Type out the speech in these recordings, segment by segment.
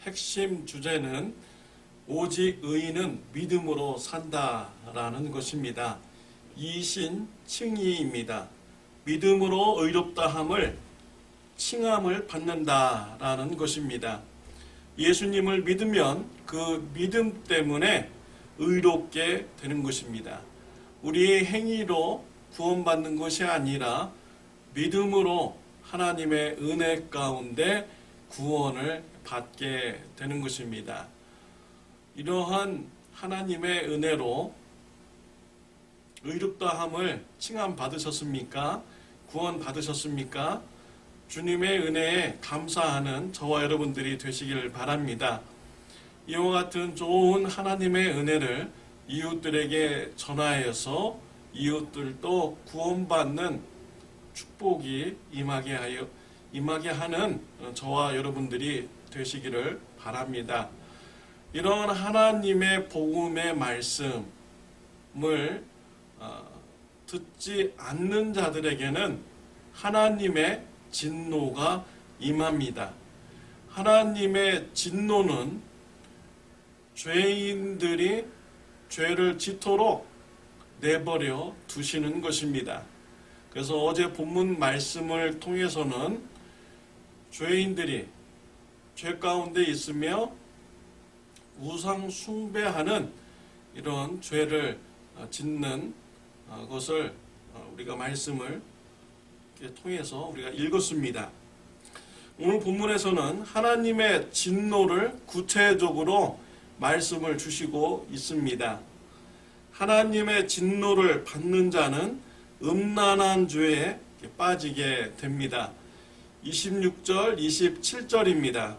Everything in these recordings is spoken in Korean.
핵심 주제는 오직 의인은 믿음으로 산다라는 것입니다. 이신 칭의입니다. 믿음으로 의롭다함을 칭함을 받는다라는 것입니다. 예수님을 믿으면 그 믿음 때문에 의롭게 되는 것입니다. 우리의 행위로 구원받는 것이 아니라 믿음으로 하나님의 은혜 가운데 구원을 받게 되는 것입니다. 이러한 하나님의 은혜로 의롭다함을 칭함 받으셨습니까? 구원 받으셨습니까? 주님의 은혜에 감사하는 저와 여러분들이 되시길 바랍니다. 이와 같은 좋은 하나님의 은혜를 이웃들에게 전하여서 이웃들도 구원받는 축복이 임하게 하는 저와 여러분들이 되시기를 바랍니다. 이런 하나님의 복음의 말씀을 듣지 않는 자들에게는 하나님의 진노가 임합니다. 하나님의 진노는 죄인들이 죄를 짓도록 내버려 두시는 것입니다. 그래서 어제 본문 말씀을 통해서는 죄인들이 죄 가운데 있으며 우상 숭배하는 이런 죄를 짓는 것을 우리가 말씀을 통해서 우리가 읽었습니다. 오늘 본문에서는 하나님의 진노를 구체적으로 말씀을 주시고 있습니다. 하나님의 진노를 받는 자는 음란한 죄에 빠지게 됩니다. 26절, 27절입니다.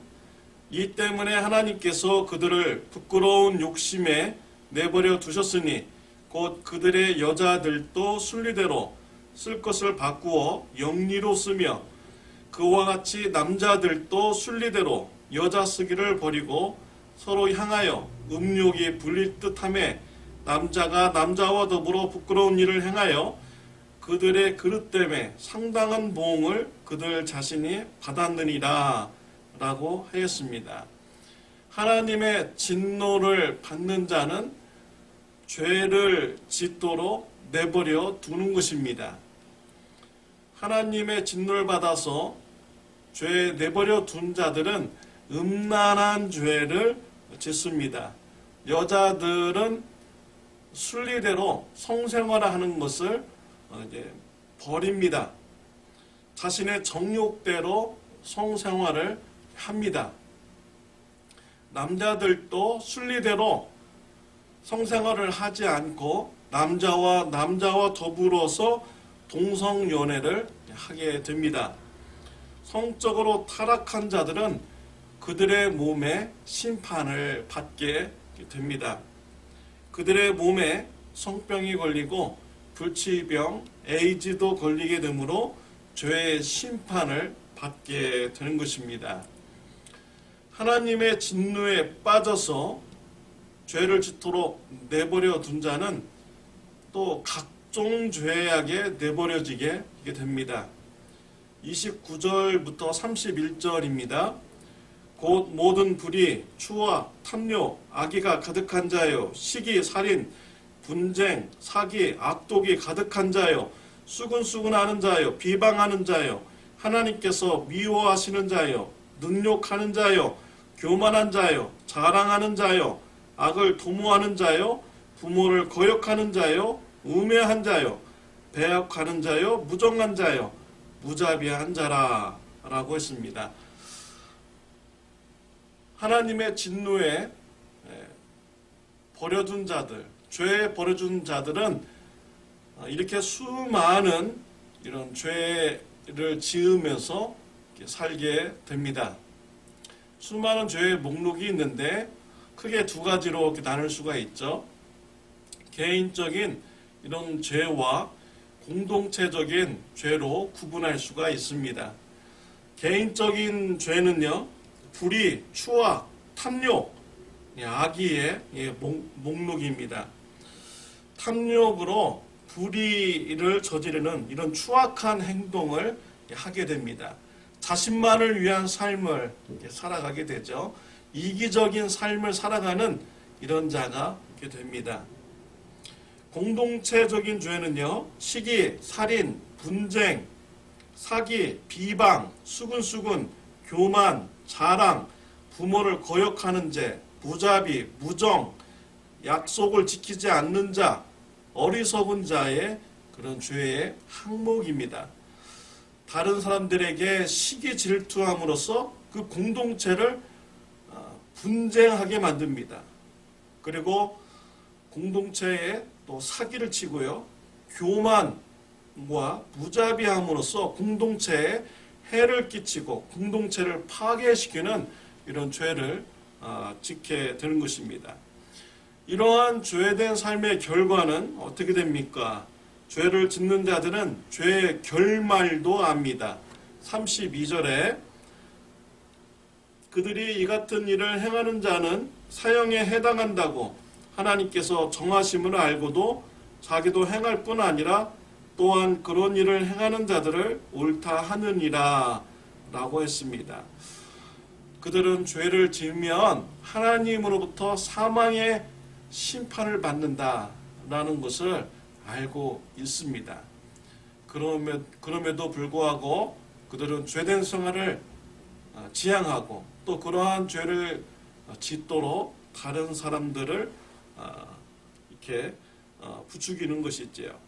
이 때문에 하나님께서 그들을 부끄러운 욕심에 내버려 두셨으니 곧 그들의 여자들도 순리대로 쓸 것을 바꾸어 영리로 쓰며 그와 같이 남자들도 순리대로 여자 쓰기를 버리고 서로 향하여 음욕이 불릴 듯하며 남자가 남자와 더불어 부끄러운 일을 행하여 그들의 그릇 때문에 상당한 보응을 그들 자신이 받았느니라 라고 하였습니다. 하나님의 진노를 받는 자는 죄를 짓도록 내버려 두는 것입니다. 하나님의 진노를 받아서 죄에 내버려 둔 자들은 음란한 죄를 짓습니다. 여자들은 순리대로 성생활을 하는 것을 버립니다. 자신의 정욕대로 성생활을 합니다. 남자들도 순리대로 성생활을 하지 않고 남자와 더불어서 동성연애를 하게 됩니다. 성적으로 타락한 자들은 그들의 몸에 심판을 받게 됩니다. 그들의 몸에 성병이 걸리고 불치병, 에이즈도 걸리게 되므로 죄의 심판을 받게 되는 것입니다. 하나님의 진노에 빠져서 죄를 짓도록 내버려 둔 자는 또 각종 죄악에 내버려지게 됩니다. 29절부터 31절입니다. 곧 모든 불의, 추와, 탐욕, 악의가 가득한 자요, 시기, 살인, 분쟁, 사기, 악독이 가득한 자요, 수근수근하는 자요, 비방하는 자요, 하나님께서 미워하시는 자요, 능욕하는 자요, 교만한 자요, 자랑하는 자요, 악을 도모하는 자요, 부모를 거역하는 자요, 우매한 자요, 배역하는 자요, 무정한 자요, 무자비한 자라 라고 했습니다. 하나님의 진노에 버려둔 자들, 죄에 버려둔 자들은 이렇게 수많은 이런 죄를 지으면서 살게 됩니다. 수많은 죄의 목록이 있는데 크게 두 가지로 이렇게 나눌 수가 있죠. 개인적인 이런 죄와 공동체적인 죄로 구분할 수가 있습니다. 개인적인 죄는요, 불의, 추악, 탐욕, 악의의 목록입니다. 탐욕으로 불의를 저지르는 이런 추악한 행동을 하게 됩니다. 자신만을 위한 삶을 살아가게 되죠. 이기적인 삶을 살아가는 이런 자가 있게 됩니다. 공동체적인 죄는요, 시기, 살인, 분쟁, 사기, 비방, 수근수근, 교만, 자랑, 부모를 거역하는 죄, 무자비, 무정, 약속을 지키지 않는 자, 어리석은 자의 그런 죄의 항목입니다. 다른 사람들에게 시기 질투함으로써 그 공동체를 분쟁하게 만듭니다. 그리고 공동체에 또 사기를 치고요, 교만과 무자비함으로써 공동체에 해를 끼치고 공동체를 파괴시키는 이런 죄를 짓게 되는 것입니다. 이러한 죄된 삶의 결과는 어떻게 됩니까? 죄를 짓는 자들은 죄의 결말도 압니다. 32절에 그들이 이 같은 일을 행하는 자는 사형에 해당한다고 하나님께서 정하심을 알고도 자기도 행할 뿐 아니라 또한 그런 일을 행하는 자들을 옳다 하느니라 라고 했습니다. 그들은 죄를 지으면 하나님으로부터 사망의 심판을 받는다라는 것을 알고 있습니다. 그럼에도 불구하고 그들은 죄된 생활을 지향하고 또 그러한 죄를 짓도록 다른 사람들을 이렇게 부추기는 것이지요.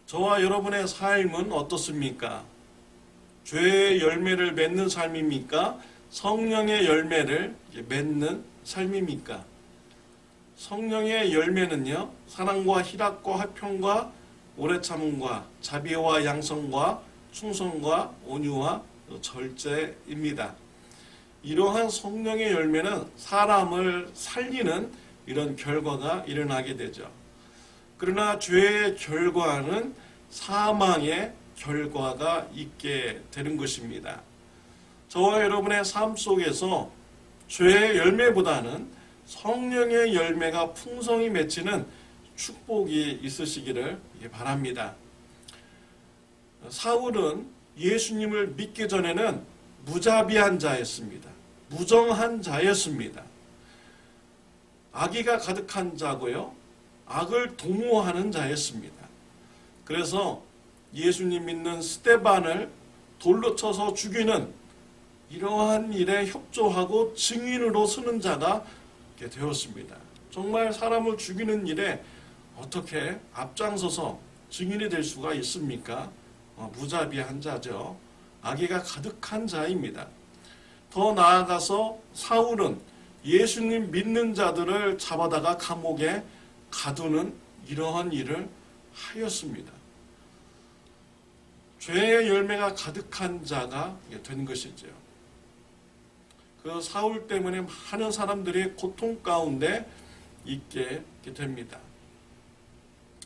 저와 여러분의 삶은 어떻습니까? 죄의 열매를 맺는 삶입니까? 성령의 열매를 맺는 삶입니까? 성령의 열매는요, 사랑과 희락과 화평과 오래 참음과 자비와 양성과 충성과 온유와 절제입니다. 이러한 성령의 열매는 사람을 살리는 이런 결과가 일어나게 되죠. 그러나 죄의 결과는 사망의 결과가 있게 되는 것입니다. 저와 여러분의 삶 속에서 죄의 열매보다는 성령의 열매가 풍성히 맺히는 축복이 있으시기를 바랍니다. 사울은 예수님을 믿기 전에는 무자비한 자였습니다. 무정한 자였습니다. 악의가 가득한 자고요, 악을 도모하는 자였습니다. 그래서 예수님 믿는 스데반을 돌로 쳐서 죽이는 이러한 일에 협조하고 증인으로 서는 자가 되었습니다. 정말 사람을 죽이는 일에 어떻게 앞장서서 증인이 될 수가 있습니까? 무자비한 자죠. 악의가 가득한 자입니다. 더 나아가서 사울은 예수님 믿는 자들을 잡아다가 감옥에 가두는 이러한 일을 하였습니다. 죄의 열매가 가득한 자가 된 것이죠. 그 사울 때문에 많은 사람들이 고통 가운데 있게 됩니다.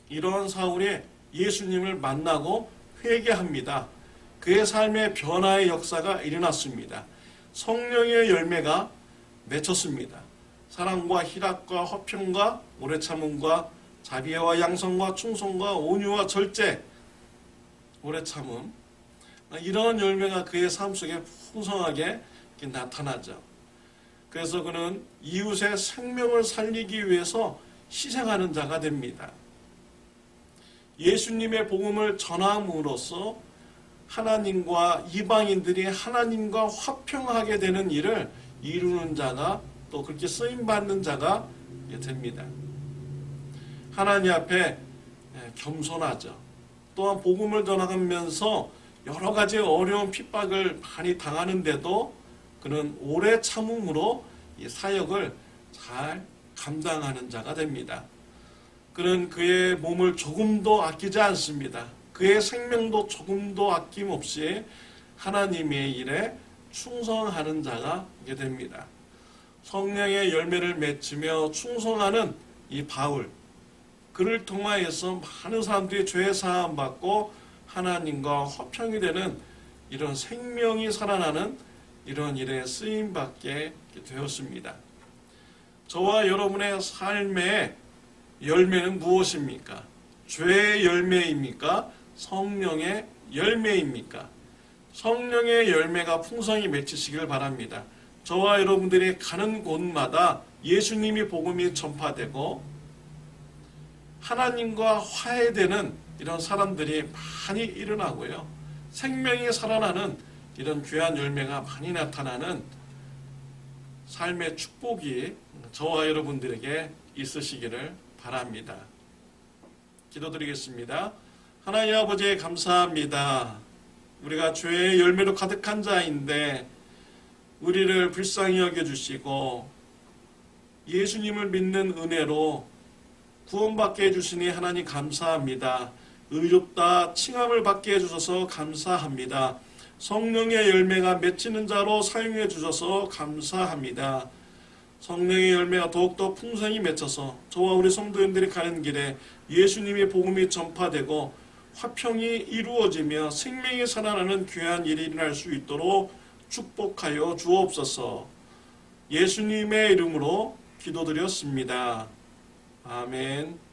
이러한 사울이 예수님을 만나고 회개합니다. 그의 삶의 변화의 역사가 일어났습니다. 성령의 열매가 맺혔습니다. 사랑과 희락과 화평과 오래 참음과 자비와 양성과 충성과 온유와 절제, 오래 참음, 이런 열매가 그의 삶 속에 풍성하게 나타나죠. 그래서 그는 이웃의 생명을 살리기 위해서 희생하는 자가 됩니다. 예수님의 복음을 전함으로써 하나님과 이방인들이 하나님과 화평하게 되는 일을 이루는 자가, 또 그렇게 쓰임받는 자가 됩니다. 하나님 앞에 겸손하죠. 또한 복음을 전하면서 여러 가지 어려운 핍박을 많이 당하는데도 그는 오래 참음으로 이 사역을 잘 감당하는 자가 됩니다. 그는 그의 몸을 조금도 아끼지 않습니다. 그의 생명도 조금도 아낌없이 하나님의 일에 충성하는 자가 됩니다. 성령의 열매를 맺으며 충성하는 이 바울, 그를 통하여서 많은 사람들이 죄 사함 받고 하나님과 화평이 되는 이런 생명이 살아나는 이런 일에 쓰임받게 되었습니다. 저와 여러분의 삶의 열매는 무엇입니까? 죄의 열매입니까? 성령의 열매입니까? 성령의 열매가 풍성히 맺히시길 바랍니다. 저와 여러분들이 가는 곳마다 예수님이 복음이 전파되고 하나님과 화해되는 이런 사람들이 많이 일어나고요. 생명이 살아나는 이런 귀한 열매가 많이 나타나는 삶의 축복이 저와 여러분들에게 있으시기를 바랍니다. 기도드리겠습니다. 하나님 아버지 감사합니다. 우리가 죄의 열매로 가득한 자인데 우리를 불쌍히 여겨주시고 예수님을 믿는 은혜로 구원받게 해주시니 하나님 감사합니다. 의롭다 칭함을 받게 해주셔서 감사합니다. 성령의 열매가 맺히는 자로 사용해 주셔서 감사합니다. 성령의 열매가 더욱더 풍성히 맺혀서 저와 우리 성도님들이 가는 길에 예수님의 복음이 전파되고 화평이 이루어지며 생명이 살아나는 귀한 일이 일어날 수 있도록 축복하여 주옵소서. 예수님의 이름으로 기도드렸습니다. 아멘.